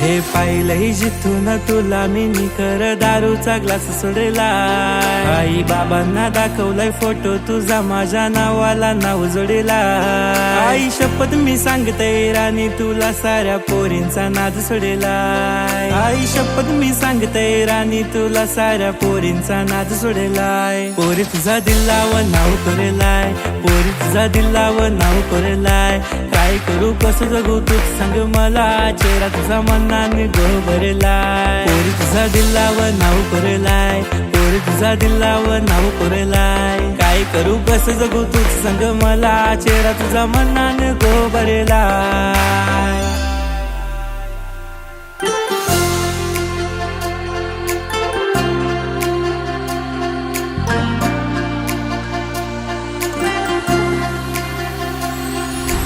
हे पाहिलंय जिथून तुला मी कर दारूचा ग्लास सोडला। आई बाबांना दाखवलाय फोटो तुझा माझ्या नावाला नाव जोडला। आई शपथ मी सांगते राणी तुला साऱ्या पोरींचा नाद सोडला। आई शपथ मी सांगते राणी तुला साऱ्या पोरींचा नाद सोडलाय। पोरी तुझा दिलाव नाव करेलाय, पोरी तुझा दिलाव नाव करेलाय। काय करू कसं जगू तूच सांग मला, चेहरा तुझा मनाने गोबरलाय। पोरी तुझा दिलाव नाव करेलाय, पोरी तुझा दिलाव नाव करेलाय। काय करू कसं जगू तूच सांग मला, चेहरा तुझा मनाने गोबरलाय।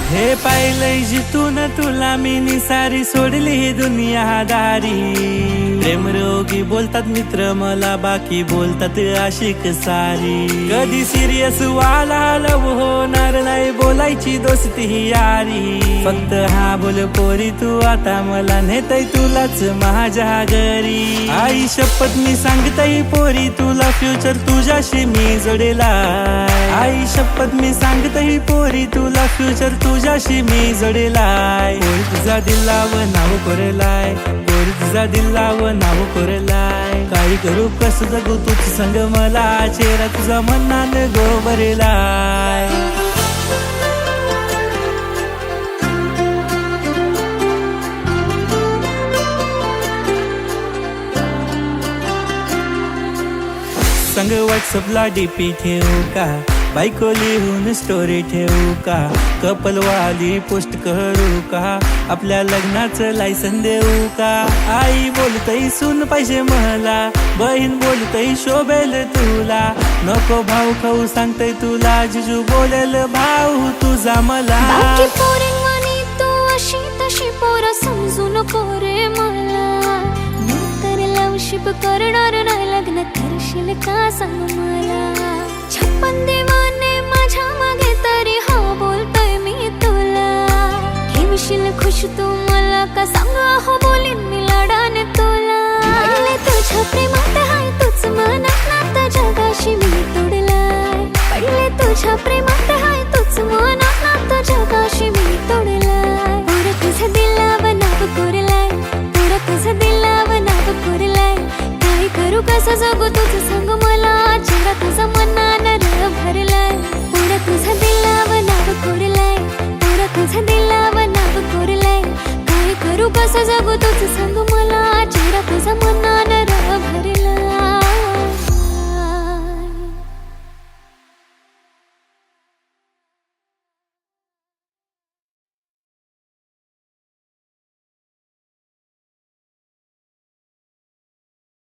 हे पाहिलंय जिथून तुला मी सारी सोडली ही दुनियादारी। प्रेमरोगी बोलतात मित्र मला, बाकी बोलतात आशिक सारी। कधी सिरियस वाला लव होणार नाही, बोलायची दोस्ती ही यारी। फक्त हा बोल पोरी तू आता मला नेतय तुलाच माझ्या घरी। आई शपथ मी सांगतय पोरी तुला फ्युचर तुझ्याशी मी जोडेलाय। आई शपथ मी सांगतय पोरी तुला फ्युचर तुझ्याशी मी जोडेलाय। पोरी तुझा दिलाव नाव करेलाय, पोरी तुझा दिलाव नाव करेलाय। काय करू कसं जगू तूच संग मला, चेहरा तुझा मनाने गोबरलाय। संग व्हॉट्सअपला डीपी ठेवू का, बायको लिहून स्टोरी ठेवू का, कपल वाली पोस्ट करू का, आपल्या लग्नाचं लायसन देऊ का। आई बोलतय सून पाहिजे मला, बहीण बोलतय शोभेल तुला। नको भाऊ खाऊ सांगतय तुला, जिजू बोलेल भाऊ तुझा मला। बाकी पोरींवानी तू अशी तशी पोरं समजू नको रे मला। नंतर लवशिप करणार नाही, लग्न करशील का सांग मला। छप्पन देवाने माझ्या मागे तरी हा बोलतोय मी तुला। घेशील खुश तू मला का सांग, हो बोलीन मी लाडाने तुला। पडले तुझ्या प्रेमात हाय तूच मनात नातं जगाशी मी तोडलाय। पडले तुझ्या प्रेमात हाय तूच मनात नातं जगाशी मी तोडलाय। पोर तुझं दिलाव नाव कोरलाय, पोर तुझं दिलाव नाव कोरलाय। काय करू कसं जगू तुझं सांग मला, चेहरा तुझा मनाने